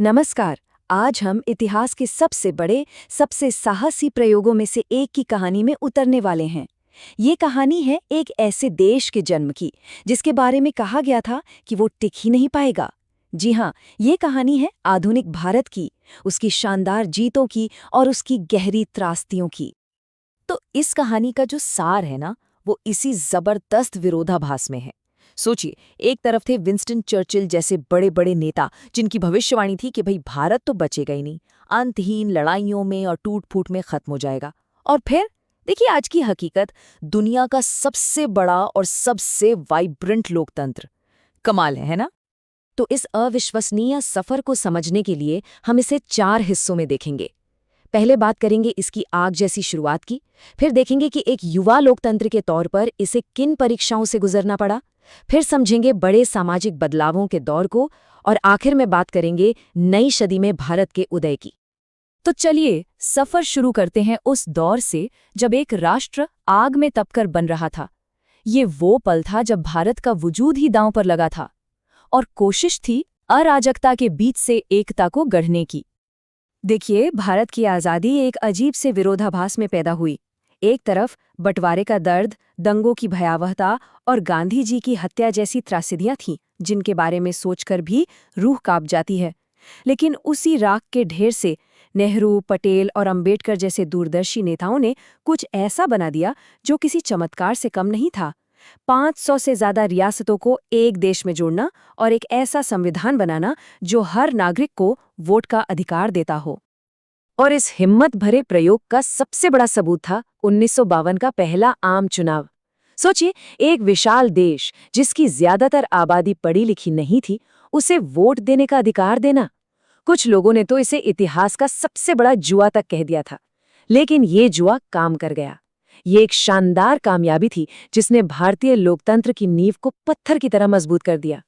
नमस्कार। आज हम इतिहास के सबसे बड़े, सबसे साहसी प्रयोगों में से एक की कहानी में उतरने वाले हैं। ये कहानी है एक ऐसे देश के जन्म की, जिसके बारे में कहा गया था कि वो टिक ही नहीं पाएगा। जी हाँ, ये कहानी है आधुनिक भारत की, उसकी शानदार जीतों की और उसकी गहरी त्रासदियों की। तो इस कहानी का जो सार है ना, वो इसी जबरदस्त विरोधाभास में है। सोचिए, एक तरफ थे विंस्टन चर्चिल जैसे बड़े बड़े नेता जिनकी भविष्यवाणी थी कि भाई भारत तो बचेगा ही नहीं, अंतहीन लड़ाइयों में और टूट फूट में खत्म हो जाएगा। और फिर देखिए आज की हकीकत, दुनिया का सबसे बड़ा और सबसे वाइब्रेंट लोकतंत्र। कमाल है ना? तो इस अविश्वसनीय सफर को समझने के लिए हम इसे 4 हिस्सों में देखेंगे। पहले बात करेंगे इसकी आग जैसी शुरुआत की, फिर देखेंगे कि एक युवा लोकतंत्र के तौर पर इसे किन परीक्षाओं से गुजरना पड़ा, फिर समझेंगे बड़े सामाजिक बदलावों के दौर को, और आखिर में बात करेंगे नई सदी में भारत के उदय की। तो चलिए सफर शुरू करते हैं उस दौर से जब एक राष्ट्र आग में तपकर बन रहा था। ये वो पल था जब भारत का वजूद ही दांव पर लगा था और कोशिश थी अराजकता के बीच से एकता को गढ़ने की। देखिए, भारत की आज़ादी एक अजीब से विरोधाभास में पैदा हुई। एक तरफ बंटवारे का दर्द, दंगों की भयावहता और गांधी जी की हत्या जैसी त्रासदियां थीं, जिनके बारे में सोचकर भी रूह कांप जाती है। लेकिन उसी राख के ढेर से नेहरू, पटेल और अंबेडकर जैसे दूरदर्शी नेताओं ने कुछ ऐसा बना दिया जो किसी चमत्कार से कम नहीं था। 500 से ज्यादा रियासतों को एक देश में जोड़ना और एक ऐसा संविधान बनाना जो हर नागरिक को वोट का अधिकार देता हो। और इस हिम्मत भरे प्रयोग का सबसे बड़ा सबूत था 1952 का पहला आम चुनाव। सोचिए, एक विशाल देश जिसकी ज्यादातर आबादी पढ़ी लिखी नहीं थी, उसे वोट देने का अधिकार देना। कुछ लोगों ने तो इसे इतिहास का सबसे बड़ा जुआ तक कह दिया था। लेकिन ये जुआ काम कर गया। ये एक शानदार कामयाबी थी जिसने भारतीय लोकतंत्र की नींव को पत्थर की तरह मजबूत कर दिया।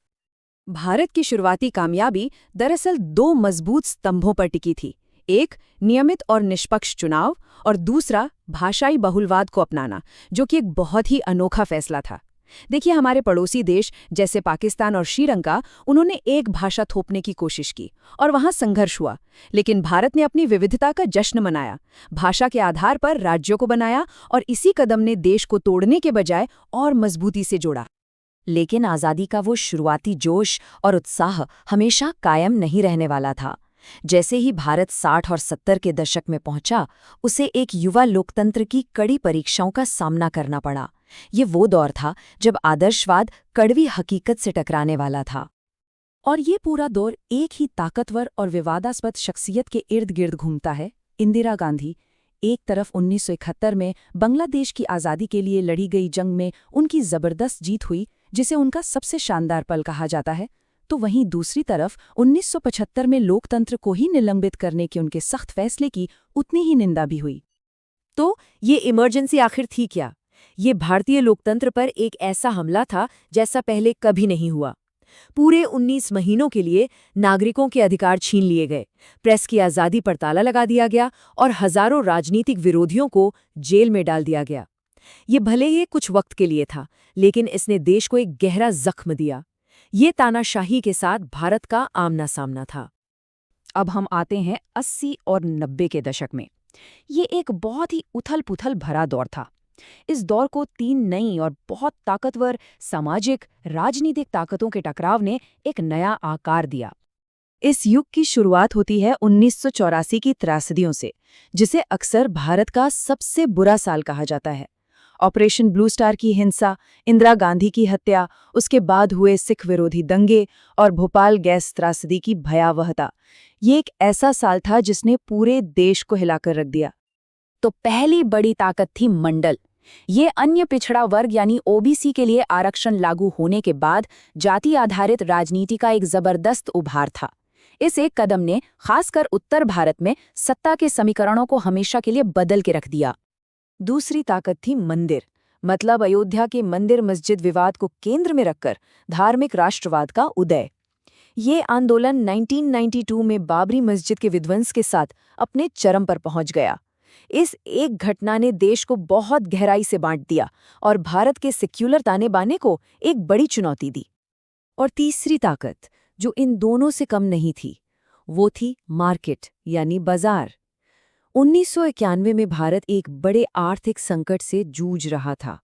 भारत की शुरुआती कामयाबी दरअसल दो मजबूत स्तंभों पर टिकी थी। एक, नियमित और निष्पक्ष चुनाव, और दूसरा, भाषाई बहुलवाद को अपनाना, जो कि एक बहुत ही अनोखा फैसला था। देखिए, हमारे पड़ोसी देश जैसे पाकिस्तान और श्रीलंका, उन्होंने एक भाषा थोपने की कोशिश की और वहां संघर्ष हुआ। लेकिन भारत ने अपनी विविधता का जश्न मनाया, भाषा के आधार पर राज्यों को बनाया और इसी कदम ने देश को तोड़ने के बजाय और मजबूती से जोड़ा। लेकिन आज़ादी का वो शुरुआती जोश और उत्साह हमेशा कायम नहीं रहने वाला था। जैसे ही भारत 60 और 70 के दशक में पहुंचा, उसे एक युवा लोकतंत्र की कड़ी परीक्षाओं का सामना करना पड़ा। ये वो दौर था जब आदर्शवाद कड़वी हकीकत से टकराने वाला था। और ये पूरा दौर एक ही ताकतवर और विवादास्पद शख्सियत के इर्द गिर्द घूमता है, इंदिरा गांधी। एक तरफ 1971 में बांग्लादेश की आज़ादी के लिए लड़ी गई जंग में उनकी जबरदस्त जीत हुई, जिसे उनका सबसे शानदार पल कहा जाता है, तो वहीं दूसरी तरफ 1975 में लोकतंत्र को ही निलंबित करने के उनके सख्त फैसले की उतनी ही निंदा भी हुई। तो ये इमरजेंसी आखिर थी क्या? ये भारतीय लोकतंत्र पर एक ऐसा हमला था जैसा पहले कभी नहीं हुआ। पूरे 19 महीनों के लिए नागरिकों के अधिकार छीन लिए गए, प्रेस की आज़ादी पर ताला लगा दिया गया और हजारों राजनीतिक विरोधियों को जेल में डाल दिया गया। ये भले ही कुछ वक्त के लिए था, लेकिन इसने देश को एक गहरा जख्म दिया। ये तानाशाही के साथ भारत का आमना सामना था। अब हम आते हैं 80 और 90 के दशक में। ये एक बहुत ही उथल-पुथल भरा दौर था। इस दौर को तीन नई और बहुत ताकतवर सामाजिक, राजनीतिक ताकतों के टकराव ने एक नया आकार दिया। इस युग की शुरुआत होती है 1984 की त्रासदियों से, जिसे अक्सर भारत का सबसे बुरा साल कहा जाता है। ऑपरेशन ब्लू स्टार की हिंसा, इंदिरा गांधी की हत्या, उसके बाद हुए सिख विरोधी दंगे और भोपाल गैस त्रासदी की भयावहता, ये एक ऐसा साल था जिसने पूरे देश को हिलाकर रख दिया। तो पहली बड़ी ताकत थी मंडल। ये अन्य पिछड़ा वर्ग यानी ओबीसी के लिए आरक्षण लागू होने के बाद जाति आधारित राजनीति का एक जबरदस्त उभार था। इस एक कदम ने खासकर उत्तर भारत में सत्ता के समीकरणों को हमेशा के लिए बदल के रख दिया। दूसरी ताकत थी मंदिर, मतलब अयोध्या के मंदिर मस्जिद विवाद को केंद्र में रखकर धार्मिक राष्ट्रवाद का उदय। ये आंदोलन 1992 में बाबरी मस्जिद के विध्वंस के साथ अपने चरम पर पहुंच गया। इस एक घटना ने देश को बहुत गहराई से बांट दिया और भारत के सेक्युलर ताने बाने को एक बड़ी चुनौती दी। और तीसरी ताकत, जो इन दोनों से कम नहीं थी, वो थी मार्केट यानी बाजार। 1991 में भारत एक बड़े आर्थिक संकट से जूझ रहा था।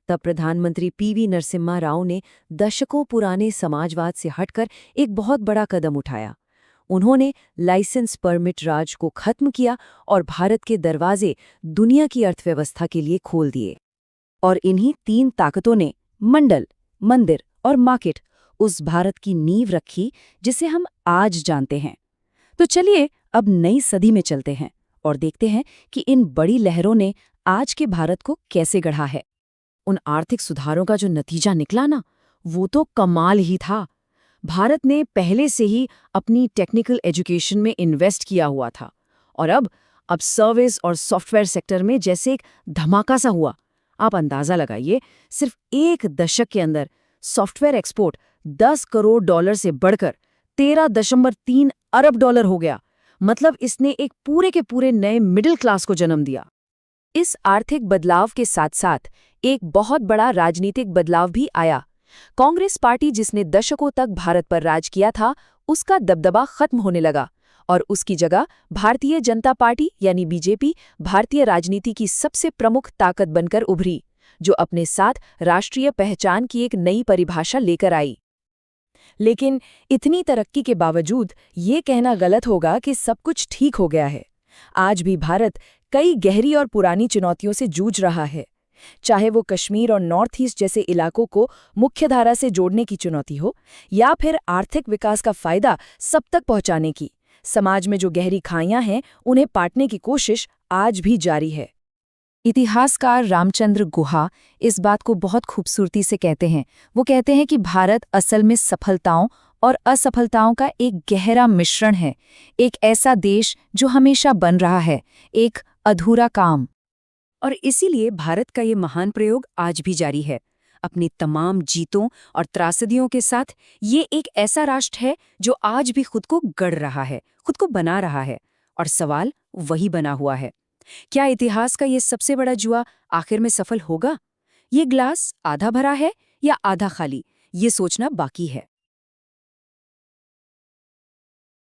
तब प्रधानमंत्री पीवी नरसिम्हा राव ने दशकों पुराने समाजवाद से हटकर एक बहुत बड़ा कदम उठाया। उन्होंने लाइसेंस परमिट राज को खत्म किया और भारत के दरवाजे दुनिया की अर्थव्यवस्था के लिए खोल दिए। और इन्हीं 3 ताकतों ने मंडल, मंदिर और मार्केट उस भारत की नींव रखी जिसे हम आज जानते हैं। तो चलिए अब नई सदी में चलते हैं और देखते हैं कि इन बड़ी लहरों ने आज के भारत को कैसे गढ़ा है। उन आर्थिक सुधारों का जो नतीजा निकला ना, वो तो कमाल ही था। भारत ने पहले से ही अपनी टेक्निकल एजुकेशन में इन्वेस्ट किया हुआ था और अब सर्विस और सॉफ्टवेयर सेक्टर में जैसे एक धमाका सा हुआ। आप अंदाजा लगाइए, सिर्फ 1 दशक के अंदर सॉफ्टवेयर एक्सपोर्ट $10 करोड़ से बढ़कर $13.3 अरब हो गया। मतलब इसने एक पूरे के पूरे नए मिडिल क्लास को जन्म दिया। इस आर्थिक बदलाव के साथ साथ एक बहुत बड़ा राजनीतिक बदलाव भी आया। कांग्रेस पार्टी जिसने दशकों तक भारत पर राज किया था, उसका दबदबा खत्म होने लगा और उसकी जगह भारतीय जनता पार्टी यानी बीजेपी भारतीय राजनीति की सबसे प्रमुख ताकत बनकर उभरी, जो अपने साथ राष्ट्रीय पहचान की एक नई परिभाषा लेकर आई। लेकिन इतनी तरक्की के बावजूद ये कहना गलत होगा कि सब कुछ ठीक हो गया है। आज भी भारत कई गहरी और पुरानी चुनौतियों से जूझ रहा है। चाहे वो कश्मीर और नॉर्थ ईस्ट जैसे इलाकों को मुख्यधारा से जोड़ने की चुनौती हो, या फिर आर्थिक विकास का फायदा सब तक पहुंचाने की, समाज में जो गहरी खाइयां हैं उन्हें पाटने की कोशिश आज भी जारी है। इतिहासकार रामचंद्र गुहा इस बात को बहुत खूबसूरती से कहते हैं। वो कहते हैं कि भारत असल में सफलताओं और असफलताओं का एक गहरा मिश्रण है, एक ऐसा देश जो हमेशा बन रहा है, एक अधूरा काम। और इसीलिए भारत का ये महान प्रयोग आज भी जारी है। अपनी तमाम जीतों और त्रासदियों के साथ ये एक ऐसा राष्ट्र है जो आज भी खुद को गढ़ रहा है, खुद को बना रहा है। और सवाल वही बना हुआ है, क्या इतिहास का ये सबसे बड़ा जुआ आखिर में सफल होगा? ये ग्लास आधा भरा है या आधा खाली, ये सोचना बाकी है।